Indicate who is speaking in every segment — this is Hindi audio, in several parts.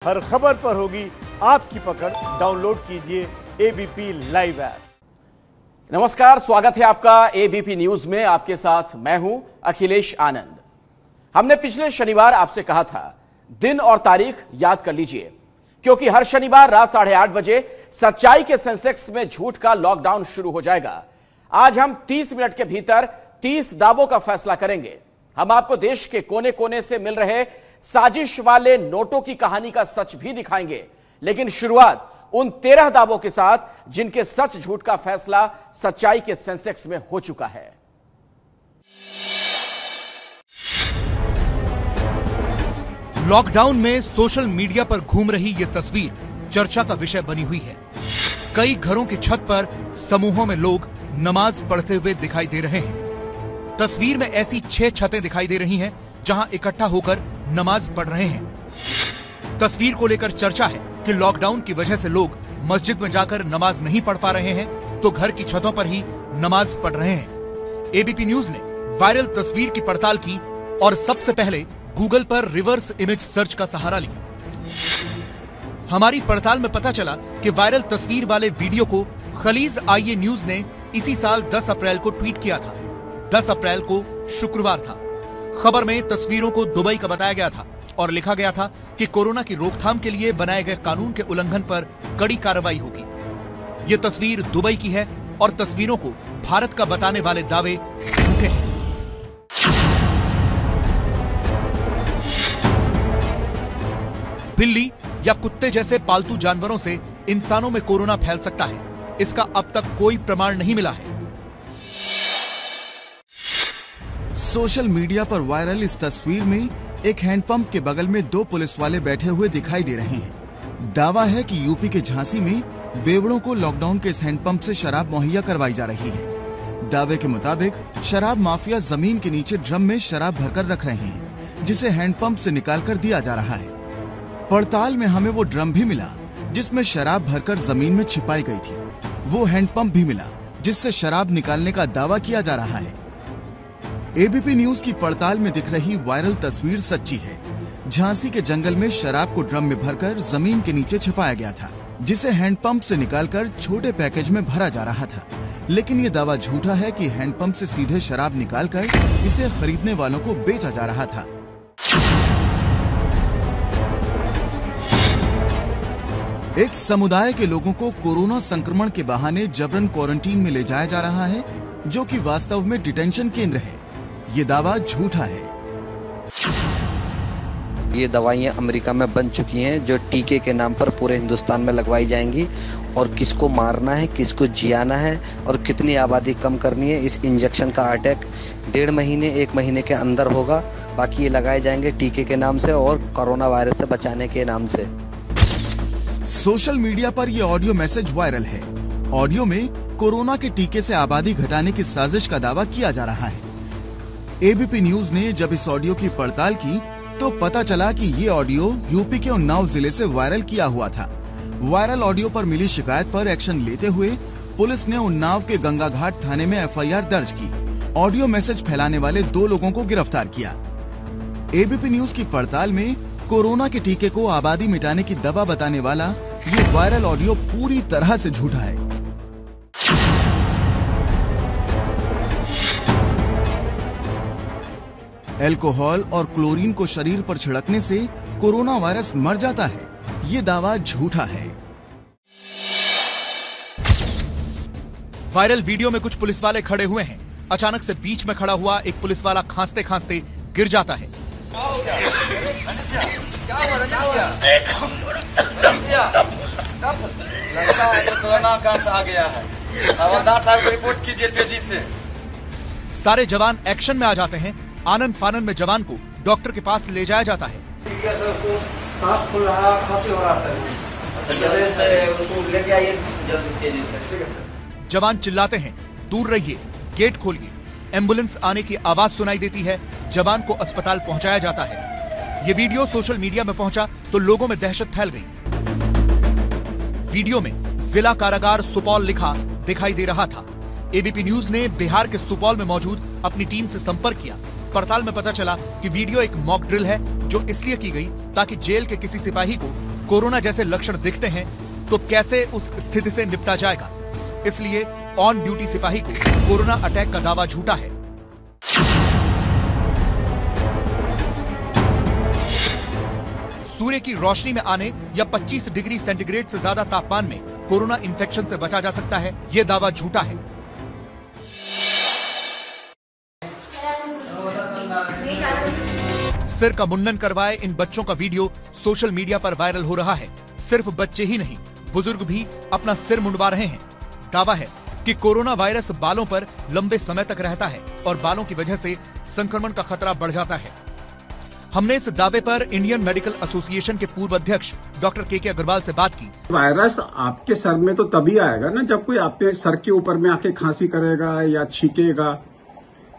Speaker 1: हर खबर पर होगी आपकी पकड़। डाउनलोड कीजिए एबीपी लाइव ऐप।
Speaker 2: नमस्कार, स्वागत है आपका एबीपी न्यूज में। आपके साथ मैं हूं अखिलेश आनंद। हमने पिछले शनिवार आपसे कहा था दिन और तारीख याद कर लीजिए, क्योंकि हर शनिवार रात 8:30 बजे सच्चाई के सेंसेक्स में झूठ का लॉकडाउन शुरू हो जाएगा। आज हम 30 मिनट के भीतर 30 दावों का फैसला करेंगे। हम आपको देश के कोने कोने से मिल रहे साजिश वाले नोटों की कहानी का सच भी दिखाएंगे, लेकिन शुरुआत उन 13 दावों के साथ जिनके सच झूठ का फैसला सच्चाई के सेंसेक्स में हो चुका है।
Speaker 3: लॉकडाउन में सोशल मीडिया पर घूम रही ये तस्वीर चर्चा का विषय बनी हुई है। कई घरों की छत पर समूहों में लोग नमाज पढ़ते हुए दिखाई दे रहे हैं। तस्वीर में ऐसी 6 छतें दिखाई दे रही हैं जहां इकट्ठा होकर नमाज पढ़ रहे हैं। तस्वीर को लेकर चर्चा है कि लॉकडाउन की वजह से लोग मस्जिद में जाकर नमाज नहीं पढ़ पा रहे हैं तो घर की छतों पर ही नमाज पढ़ रहे हैं। एबीपी न्यूज ने वायरल तस्वीर की पड़ताल की और सबसे पहले गूगल पर रिवर्स इमेज सर्च का सहारा लिया। हमारी पड़ताल में पता चला कि वायरल तस्वीर वाले वीडियो को खलीज आईए न्यूज ने इसी साल 10 अप्रैल को ट्वीट किया था। 10 अप्रैल को शुक्रवार था। खबर में तस्वीरों को दुबई का बताया गया था और लिखा गया था कि कोरोना की रोकथाम के लिए बनाए गए कानून के उल्लंघन पर कड़ी कार्रवाई होगी। ये तस्वीर दुबई की है और तस्वीरों को भारत का बताने वाले दावे झूठे हैं। बिल्ली या कुत्ते जैसे पालतू जानवरों से इंसानों में कोरोना फैल सकता है, इसका अब तक कोई प्रमाण नहीं मिला है।
Speaker 4: सोशल मीडिया पर वायरल इस तस्वीर में एक हैंडपंप के बगल में 2 पुलिस वाले बैठे हुए दिखाई दे रहे हैं। दावा है कि यूपी के झांसी में बेवड़ों को लॉकडाउन के इस हैंडपंप से शराब मुहैया करवाई जा रही है। दावे के मुताबिक शराब माफिया जमीन के नीचे ड्रम में शराब भरकर रख रहे हैं, जिसे हैंडपंप से निकालकर दिया जा रहा है। पड़ताल में हमें वो ड्रम भी मिला जिसमें शराब भरकर जमीन में छिपाई गई थी। वो हैंडपंप भी मिला जिससे शराब निकालने का दावा किया जा रहा है। एबीपी न्यूज की पड़ताल में दिख रही वायरल तस्वीर सच्ची है। झांसी के जंगल में शराब को ड्रम में भरकर जमीन के नीचे छिपाया गया था, जिसे हैंडपंप से निकालकर छोटे पैकेज में भरा जा रहा था। लेकिन ये दावा झूठा है कि हैंडपंप से सीधे शराब निकालकर इसे खरीदने वालों को बेचा जा रहा था। एक समुदाय के लोगों को कोरोना संक्रमण के बहाने जबरन क्वारंटीन में ले जाया जा रहा है, जो कि वास्तव में डिटेंशन केंद्र है। ये दावा झूठा है।
Speaker 5: ये दवाइयां अमेरिका में बन चुकी हैं जो टीके के नाम पर पूरे हिंदुस्तान में लगवाई जाएंगी, और किसको मारना है, किसको जियाना है और कितनी आबादी कम करनी है, इस इंजेक्शन का अटैक 1.5 महीने 1 महीने के अंदर होगा। बाकी ये लगाए जाएंगे टीके के नाम से और कोरोना वायरस से बचाने के नाम से।
Speaker 4: सोशल मीडिया पर यह ऑडियो मैसेज वायरल है। ऑडियो में कोरोना के टीके से आबादी घटाने की साजिश का दावा किया जा रहा है। एबीपी न्यूज ने जब इस ऑडियो की पड़ताल की तो पता चला कि ये ऑडियो यूपी के उन्नाव जिले से वायरल किया हुआ था। वायरल ऑडियो पर मिली शिकायत पर एक्शन लेते हुए पुलिस ने उन्नाव के गंगा घाट थाने में एफआईआर दर्ज की। ऑडियो मैसेज फैलाने वाले 2 लोगों को गिरफ्तार किया। एबीपी न्यूज की पड़ताल में कोरोना के टीके को आबादी मिटाने की दवा बताने वाला ये वायरल ऑडियो पूरी तरह से झूठा है। अल्कोहल और क्लोरीन को शरीर पर छिड़कने से कोरोना वायरस मर जाता है, ये दावा झूठा है।
Speaker 3: वायरल वीडियो में कुछ पुलिस वाले खड़े हुए हैं। अचानक से बीच में खड़ा हुआ एक पुलिस वाला खांसते खांसते गिर जाता है।
Speaker 6: कोरोना आ गया है, हवलदार साहब को रिपोर्ट कीजिए तेजी से।
Speaker 3: सारे जवान एक्शन में आ जाते हैं। आनन फानन में जवान को डॉक्टर के पास ले जाया जाता है।
Speaker 6: सांस फूल रहा, खांसी हो रहा सर, उसको लेके आइए जल्दी तेजी से।
Speaker 3: जवान चिल्लाते हैं, दूर रहिए, गेट खोलिए। एम्बुलेंस आने की आवाज सुनाई देती है। जवान को अस्पताल पहुंचाया जाता है। ये वीडियो सोशल मीडिया में पहुंचा तो लोगों में दहशत फैल गई। वीडियो में जिला कारागार सुपौल लिखा दिखाई दे रहा था। एबीपी न्यूज ने बिहार के सुपौल में मौजूद अपनी टीम से संपर्क किया पड़ताल में पता चला कि वीडियो एक मॉक ड्रिल है, जो इसलिए की गई ताकि जेल के किसी सिपाही को कोरोना जैसे लक्षण दिखते हैं तो कैसे उस स्थिति से निपटा जाएगा। इसलिए ऑन ड्यूटी सिपाही को कोरोना अटैक का दावा झूठा है। सूर्य की रोशनी में आने या 25 डिग्री सेंटीग्रेड से ज्यादा तापमान में कोरोना इन्फेक्शन से बचा जा सकता है, ये दावा झूठा है। सिर का मुंडन करवाए इन बच्चों का वीडियो सोशल मीडिया पर वायरल हो रहा है। सिर्फ बच्चे ही नहीं, बुजुर्ग भी अपना सिर मुंडवा रहे हैं। दावा है कि कोरोना वायरस बालों पर लंबे समय तक रहता है और बालों की वजह से संक्रमण का खतरा बढ़ जाता है। हमने इस दावे पर इंडियन मेडिकल एसोसिएशन के पूर्व अध्यक्ष डॉक्टर के अग्रवाल से बात की।
Speaker 7: वायरस आपके सर में तो तभी आएगा ना जब कोई आपके सर के ऊपर में आके खांसी करेगा या छींकेगा।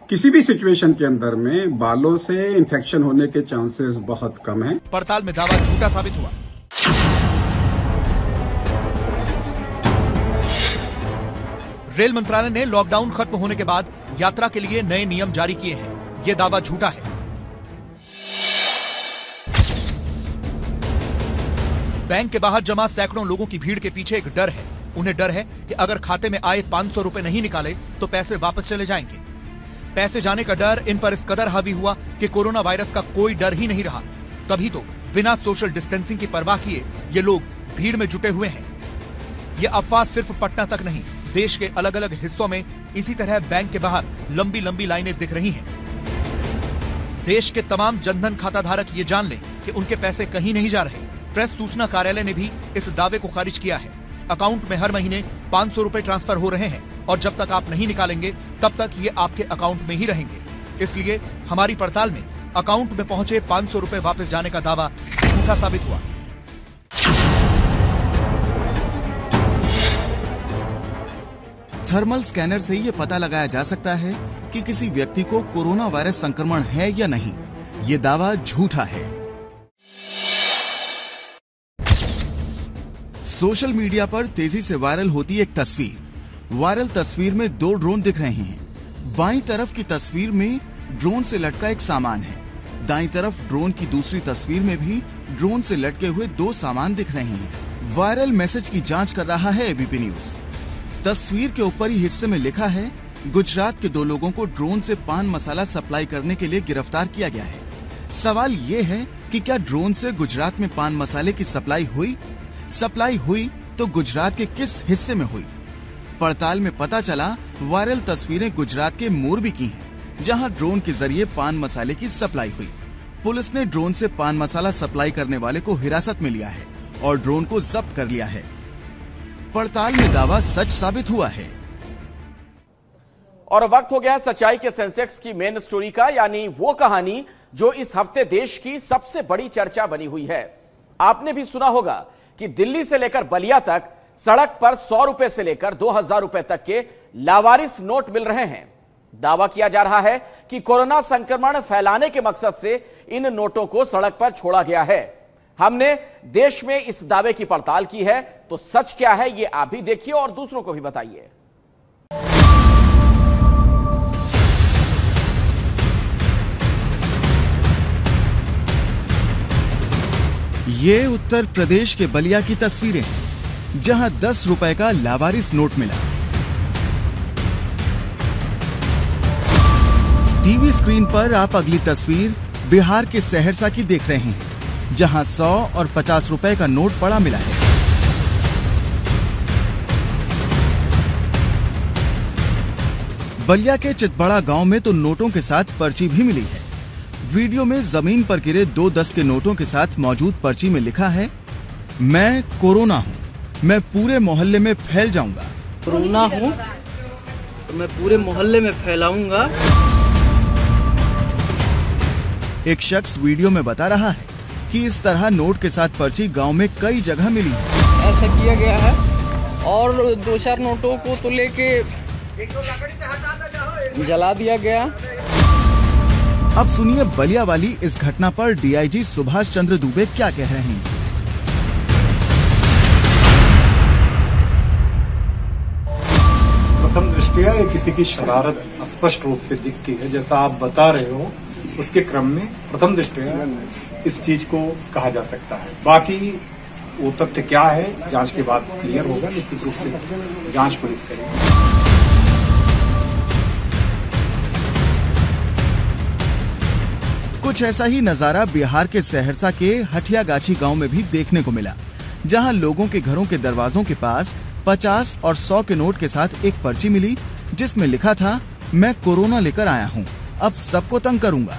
Speaker 7: किसी भी सिचुएशन के अंदर में बालों से इन्फेक्शन होने के चांसेस बहुत कम हैं।
Speaker 3: पड़ताल में दावा झूठा साबित हुआ। रेल मंत्रालय ने लॉकडाउन खत्म होने के बाद यात्रा के लिए नए नियम जारी किए हैं। ये दावा झूठा है। बैंक के बाहर जमा सैकड़ों लोगों की भीड़ के पीछे एक डर है। उन्हें डर है कि अगर खाते में आए 500 रुपए नहीं निकाले तो पैसे वापस चले जाएंगे। पैसे जाने का डर इन पर इस कदर हावी हुआ कि कोरोना वायरस का कोई डर ही नहीं रहा। तभी तो बिना सोशल डिस्टेंसिंग की परवाह किए ये लोग भीड़ में जुटे हुए हैं। ये अफवाह सिर्फ पटना तक नहीं, देश के अलग अलग हिस्सों में इसी तरह बैंक के बाहर लंबी लंबी लाइनें दिख रही हैं। देश के तमाम जनधन खाता धारक ये जान लें कि उनके पैसे कहीं नहीं जा रहे। प्रेस सूचना कार्यालय ने भी इस दावे को खारिज किया है। अकाउंट में हर महीने 500 रुपए ट्रांसफर हो रहे हैं और जब तक आप नहीं निकालेंगे तब तक ये आपके अकाउंट में ही रहेंगे। इसलिए हमारी पड़ताल में अकाउंट में पहुंचे 500 रुपए वापस जाने का दावा झूठा साबित हुआ।
Speaker 4: थर्मल स्कैनर से ये पता लगाया जा सकता है कि किसी व्यक्ति को कोरोना वायरस संक्रमण है या नहीं। ये दावा झूठा है। सोशल मीडिया पर तेजी से वायरल होती एक तस्वीर। वायरल तस्वीर में 2 ड्रोन दिख रहे हैं। बाईं तरफ की तस्वीर में ड्रोन से लटका एक सामान है। दाईं तरफ ड्रोन की दूसरी तस्वीर में भी ड्रोन से लटके हुए 2 सामान दिख रहे हैं। वायरल मैसेज की जांच कर रहा है एबीपी न्यूज। तस्वीर के ऊपरी हिस्से में लिखा है, गुजरात के 2 लोगों को ड्रोन से पान मसाला सप्लाई करने के लिए गिरफ्तार किया गया है। सवाल ये है कि क्या ड्रोन से गुजरात में पान मसाले की सप्लाई हुई? सप्लाई हुई तो गुजरात के किस हिस्से में हुई? पड़ताल में पता चला वायरल तस्वीरें गुजरात के मोरबी की हैं, जहां ड्रोन के जरिए पान मसाले की सप्लाई हुई। पुलिस ने ड्रोन से पान मसाला सप्लाई करने वाले को हिरासत में लिया है और ड्रोन को जब्त कर लिया है। पड़ताल में दावा सच साबित हुआ है।
Speaker 2: और वक्त हो गया सच्चाई के सेंसेक्स की मेन स्टोरी का, यानी वो कहानी जो इस हफ्ते देश की सबसे बड़ी चर्चा बनी हुई है। आपने भी सुना होगा कि दिल्ली से लेकर बलिया तक सड़क पर 100 रुपए से लेकर 2000 रुपए तक के लावारिस नोट मिल रहे हैं। दावा किया जा रहा है कि कोरोना संक्रमण फैलाने के मकसद से इन नोटों को सड़क पर छोड़ा गया है। हमने देश में इस दावे की पड़ताल की है, तो सच क्या है ये आप भी देखिए और दूसरों को भी बताइए।
Speaker 4: ये उत्तर प्रदेश के बलिया की तस्वीरें हैं, जहां 10 रुपए का लावारिस नोट मिला। टीवी स्क्रीन पर आप अगली तस्वीर बिहार के सहरसा की देख रहे हैं, जहां 100 और 50 रुपए का नोट पड़ा मिला है। बलिया के चितबड़ा गांव में तो नोटों के साथ पर्ची भी मिली है। वीडियो में जमीन पर गिरे 2 10 के नोटों के साथ मौजूद पर्ची में लिखा है, मैं कोरोना हूँ, मैं पूरे मोहल्ले में फैल जाऊंगा।
Speaker 8: कोरोना हूँ तो मैं पूरे मोहल्ले में फैलाऊंगा।
Speaker 4: एक शख्स वीडियो में बता रहा है कि इस तरह नोट के साथ पर्ची गांव में कई जगह मिली है।
Speaker 8: ऐसा किया गया है और 2-4 नोटों को तो लेके जला दिया गया।
Speaker 4: अब सुनिए बलिया वाली इस घटना पर डीआईजी सुभाष चंद्र दुबे क्या कह रहे हैं।
Speaker 7: प्रथम दृष्टया
Speaker 9: गया, ये किसी की शरारत स्पष्ट रूप से दिखती है। जैसा आप बता रहे हो उसके क्रम में प्रथम दृष्टया इस चीज को कहा जा सकता है। बाकी वो तथ्य क्या है जांच के बाद क्लियर होगा। निश्चित रूप से जांच पुलिस करेगी।
Speaker 4: कुछ ऐसा ही नजारा बिहार के सहरसा के हठियागाछी गांव में भी देखने को मिला, जहां लोगों के घरों के दरवाजों के पास 50 और 100 के नोट के साथ एक पर्ची मिली, जिसमें लिखा था, मैं कोरोना लेकर आया हूं, अब सबको तंग करूंगा।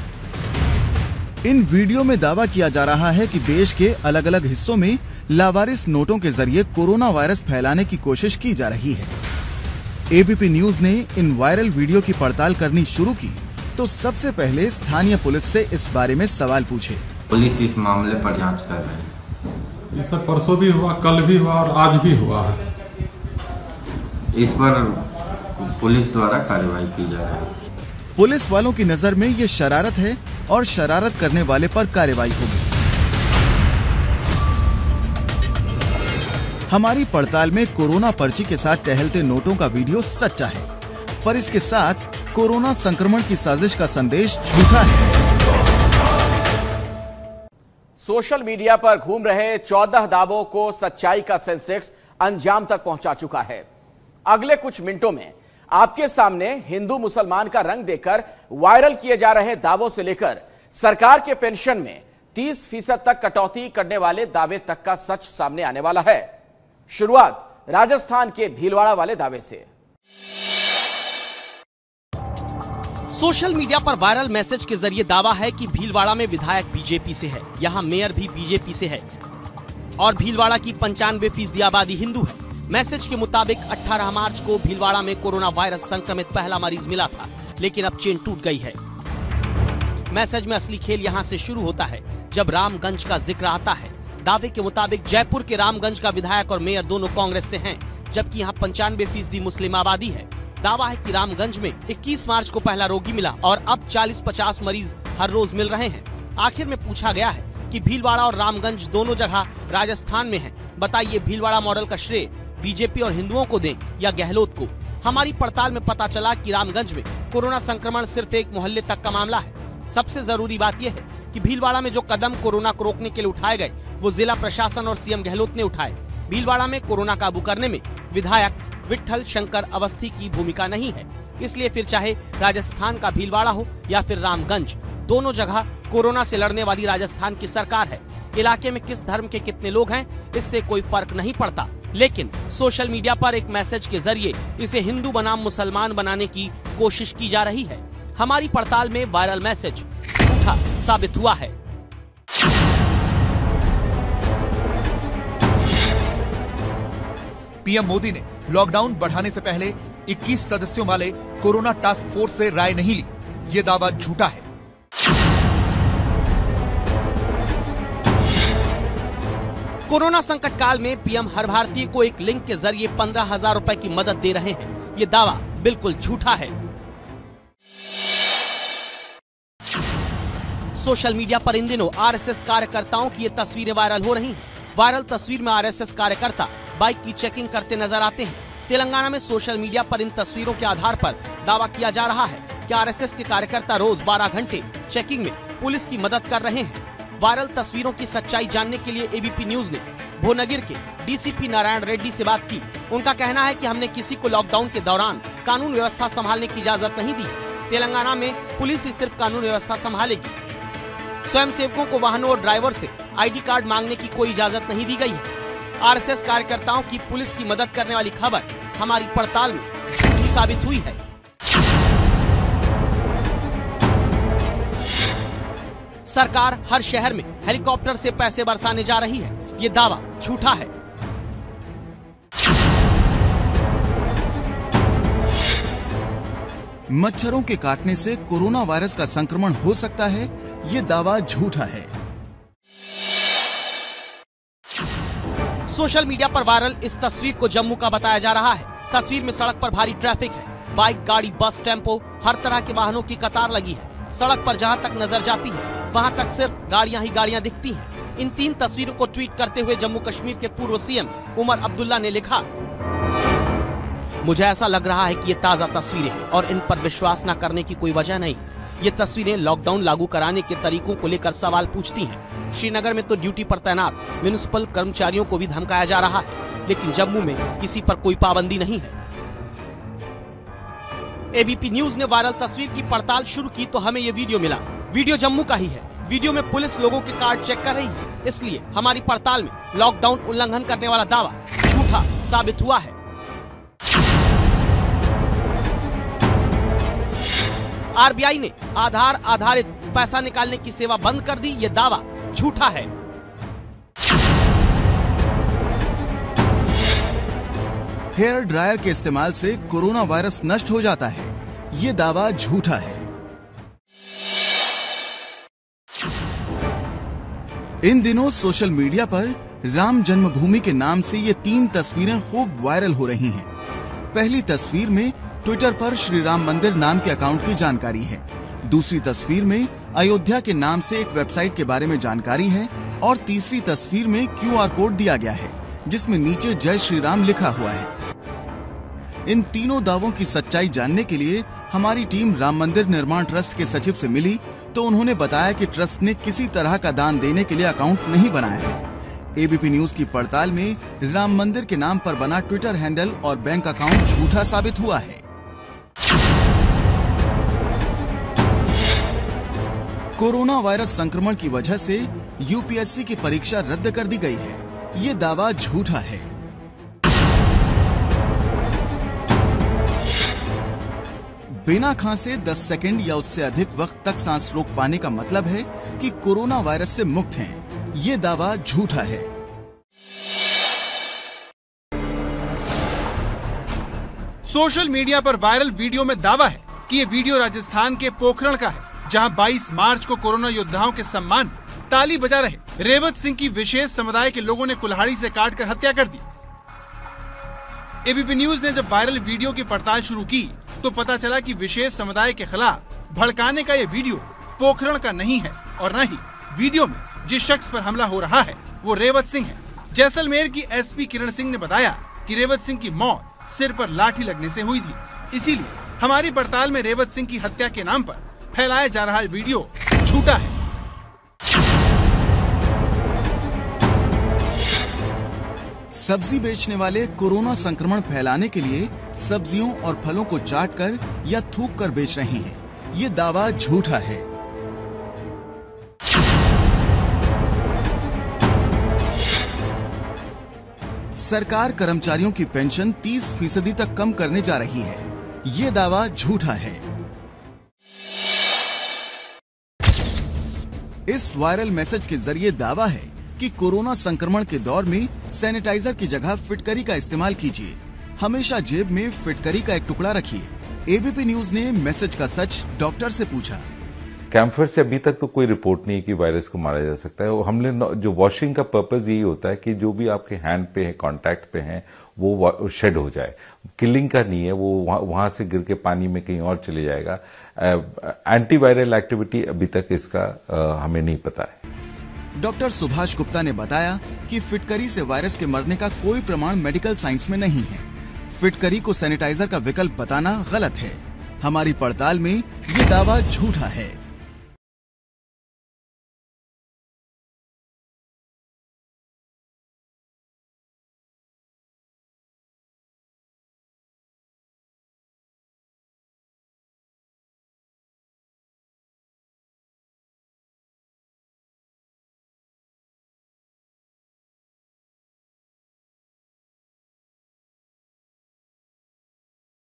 Speaker 4: इन वीडियो में दावा किया जा रहा है कि देश के अलग अलग हिस्सों में लावारिस नोटों के जरिए कोरोना वायरस फैलाने की कोशिश की जा रही है। एबीपी न्यूज ने इन वायरल वीडियो की पड़ताल करनी शुरू की तो सबसे पहले स्थानीय पुलिस से इस बारे में सवाल पूछे।
Speaker 10: पुलिस इस मामले पर जांच कर रही है।
Speaker 9: ये सब परसों भी हुआ, कल भी हुआ और आज भी हुआ है।
Speaker 10: इस पर पुलिस द्वारा कार्रवाई की जा रही है।
Speaker 4: पुलिस वालों की नजर में ये शरारत है और शरारत करने वाले पर कार्रवाई होगी। हमारी पड़ताल में कोरोना पर्ची के साथ टहलते नोटों का वीडियो सच्चा है, पर इसके साथ कोरोना संक्रमण की साजिश का संदेश झूठा है।
Speaker 2: सोशल मीडिया पर घूम रहे 14 दावों को सच्चाई का सेंसेक्स अंजाम तक पहुंचा चुका है। अगले कुछ मिनटों में आपके सामने हिंदू मुसलमान का रंग देकर वायरल किए जा रहे दावों से लेकर सरकार के पेंशन में 30% तक कटौती करने वाले दावे तक का सच सामने आने वाला है। शुरुआत राजस्थान के भीलवाड़ा वाले दावे से।
Speaker 11: सोशल मीडिया पर वायरल मैसेज के जरिए दावा है कि भीलवाड़ा में विधायक बीजेपी से है, यहां मेयर भी बीजेपी से है और भीलवाड़ा की 95% आबादी हिंदू है। मैसेज के मुताबिक 18 मार्च को भीलवाड़ा में कोरोना वायरस संक्रमित पहला मरीज मिला था, लेकिन अब चेन टूट गई है। मैसेज में असली खेल यहां से शुरू होता है जब रामगंज का जिक्र आता है। दावे के मुताबिक जयपुर के रामगंज का विधायक और मेयर दोनों कांग्रेस से हैं, जबकि यहाँ 95% मुस्लिम आबादी है। दावा है कि रामगंज में 21 मार्च को पहला रोगी मिला और अब 40-50 मरीज हर रोज मिल रहे हैं। आखिर में पूछा गया है कि भीलवाड़ा और रामगंज दोनों जगह राजस्थान में है। बताइए, भीलवाड़ा मॉडल का श्रेय बीजेपी और हिंदुओं को दें या गहलोत को? हमारी पड़ताल में पता चला कि रामगंज में कोरोना संक्रमण सिर्फ एक मोहल्ले तक का मामला है। सबसे जरूरी बात यह है कि भीलवाड़ा में जो कदम कोरोना को रोकने के लिए उठाए गए वो जिला प्रशासन और सीएम गहलोत ने उठाए। भीलवाड़ा में कोरोना काबू करने में विधायक विट्ठल शंकर अवस्थी की भूमिका नहीं है, इसलिए फिर चाहे राजस्थान का भीलवाड़ा हो या फिर रामगंज, दोनों जगह कोरोना से लड़ने वाली राजस्थान की सरकार है। इलाके में किस धर्म के कितने लोग हैं इससे कोई फर्क नहीं पड़ता, लेकिन सोशल मीडिया पर एक मैसेज के जरिए इसे हिंदू बनाम मुसलमान बनाने की कोशिश की जा रही है। हमारी पड़ताल में वायरल मैसेज झूठा साबित हुआ है।
Speaker 3: पीएम मोदी ने लॉकडाउन बढ़ाने से पहले 21 सदस्यों वाले कोरोना टास्क फोर्स से राय नहीं ली, ये दावा झूठा है।
Speaker 11: कोरोना संकट काल में पीएम हर भारतीय को एक लिंक के जरिए 15,000 रुपए की मदद दे रहे हैं, ये दावा बिल्कुल झूठा है। सोशल मीडिया पर इन दिनों आरएसएस कार्यकर्ताओं की ये तस्वीरें वायरल हो रही हैं। वायरल तस्वीर में आरएसएस कार्यकर्ता बाइक की चेकिंग करते नजर आते हैं। तेलंगाना में सोशल मीडिया पर इन तस्वीरों के आधार पर दावा किया जा रहा है कि आरएसएस के कार्यकर्ता रोज 12 घंटे चेकिंग में पुलिस की मदद कर रहे हैं। वायरल तस्वीरों की सच्चाई जानने के लिए एबीपी न्यूज ने भुवनगिर के डीसीपी नारायण रेड्डी से बात की। उनका कहना है कि हमने किसी को लॉकडाउन के दौरान कानून व्यवस्था संभालने की इजाजत नहीं दी है। तेलंगाना में पुलिस ही सिर्फ कानून व्यवस्था संभालेगी। स्वयं सेवकों को वाहनों और ड्राइवर से आईडी कार्ड मांगने की कोई इजाजत नहीं दी गई है। आरएसएस कार्यकर्ताओं की पुलिस की मदद करने वाली खबर हमारी पड़ताल में झूठी साबित हुई है। सरकार हर शहर में हेलीकॉप्टर से पैसे बरसाने जा रही है, ये दावा झूठा है।
Speaker 4: मच्छरों के काटने से कोरोना वायरस का संक्रमण हो सकता है, ये दावा झूठा है।
Speaker 11: सोशल मीडिया पर वायरल इस तस्वीर को जम्मू का बताया जा रहा है। तस्वीर में सड़क पर भारी ट्रैफिक है। बाइक, गाड़ी, बस, टेम्पो, हर तरह के वाहनों की कतार लगी है। सड़क पर जहां तक नजर जाती है वहां तक सिर्फ गाड़ियां ही गाड़ियां दिखती हैं। इन 3 तस्वीरों को ट्वीट करते हुए जम्मू कश्मीर के पूर्व सीएम उमर अब्दुल्ला ने लिखा, मुझे ऐसा लग रहा है कि ये ताज़ा तस्वीरें हैं और इन पर विश्वास न करने की कोई वजह नहीं। ये तस्वीरें लॉकडाउन लागू कराने के तरीकों को लेकर सवाल पूछती हैं। श्रीनगर में तो ड्यूटी पर तैनात म्युनिसिपल कर्मचारियों को भी धमकाया जा रहा है, लेकिन जम्मू में किसी पर कोई पाबंदी नहीं है। एबीपी न्यूज ने वायरल तस्वीर की पड़ताल शुरू की तो हमें ये वीडियो मिला। वीडियो जम्मू का ही है। वीडियो में पुलिस लोगों के कार्ड चेक कर रही है, इसलिए हमारी पड़ताल में लॉकडाउन उल्लंघन करने वाला दावा झूठा साबित हुआ है। आरबीआई ने आधार आधारित पैसा निकालने की सेवा बंद कर दी, ये दावा झूठा है।
Speaker 4: हेयर ड्रायर के इस्तेमाल से कोरोना वायरस नष्ट हो जाता है, ये दावा झूठा है। इन दिनों सोशल मीडिया पर राम जन्मभूमि के नाम से ये 3 तस्वीरें खूब वायरल हो रही हैं। पहली तस्वीर में ट्विटर पर श्री राम मंदिर नाम के अकाउंट की जानकारी है। दूसरी तस्वीर में अयोध्या के नाम से एक वेबसाइट के बारे में जानकारी है और तीसरी तस्वीर में QR कोड दिया गया है जिसमें नीचे जय श्री राम लिखा हुआ है। इन तीनों दावों की सच्चाई जानने के लिए हमारी टीम राम मंदिर निर्माण ट्रस्ट के सचिव से मिली तो उन्होंने बताया कि ट्रस्ट ने किसी तरह का दान देने के लिए अकाउंट नहीं बनाया है। एबीपी न्यूज की पड़ताल में राम मंदिर के नाम पर बना ट्विटर हैंडल और बैंक अकाउंट झूठा साबित हुआ है। कोरोना वायरस संक्रमण की वजह से यूपीएससी की परीक्षा रद्द कर दी गई है, ये दावा झूठा है। बिना खांसे 10 सेकंड या उससे अधिक वक्त तक सांस रोक पाने का मतलब है कि कोरोना वायरस से मुक्त हैं, ये दावा झूठा है।
Speaker 12: सोशल मीडिया पर वायरल वीडियो में दावा है कि ये वीडियो राजस्थान के पोखरण का है, जहां 22 मार्च को कोरोना योद्धाओं के सम्मान ताली बजा रहे रेवत सिंह की विशेष समुदाय के लोगों ने कुल्हाड़ी से काटकर हत्या कर दी। एबीपी न्यूज ने जब वायरल वीडियो की पड़ताल शुरू की तो पता चला कि विशेष समुदाय के खिलाफ भड़काने का ये वीडियो पोखरण का नहीं है और न ही वीडियो में जिस शख्स पर हमला हो रहा है वो रेवत सिंह है। जैसलमेर की एसपी किरण सिंह ने बताया कि रेवत सिंह की मौत सिर पर लाठी लगने से हुई थी, इसीलिए हमारी पड़ताल में रेवत सिंह की हत्या के नाम पर फैलाया जा रहा वीडियो झूठा है।
Speaker 4: सब्जी बेचने वाले कोरोना संक्रमण फैलाने के लिए सब्जियों और फलों को चाटकर या थूक कर बेच रहे हैं, ये दावा झूठा है। सरकार कर्मचारियों की पेंशन 30% तक कम करने जा रही है, ये दावा झूठा है। इस वायरल मैसेज के जरिए दावा है कि कोरोना संक्रमण के दौर में सैनिटाइजर की जगह फिटकरी का इस्तेमाल कीजिए। हमेशा जेब में फिटकरी का एक टुकड़ा रखिए। एबीपी न्यूज ने मैसेज का सच डॉक्टर से पूछा।
Speaker 13: कैंपफेयर से अभी तक तो कोई रिपोर्ट नहीं है कि वायरस को मारा जा सकता है। हमने जो वॉशिंग का पर्पस यही होता है कि जो भी आपके हैंड पे है, कांटेक्ट पे है, वो शेड हो जाए। किलिंग का नहीं है, वो वहां से गिर के पानी में कहीं और चले जाएगा। एंटीवायरल एक्टिविटी अभी तक इसका हमें नहीं पता है।
Speaker 4: डॉक्टर सुभाष गुप्ता ने बताया कि फिटकरी से वायरस के मरने का कोई प्रमाण मेडिकल साइंस में नहीं है। फिटकरी को सैनिटाइजर का विकल्प बताना गलत है। हमारी पड़ताल में ये दावा झूठा है।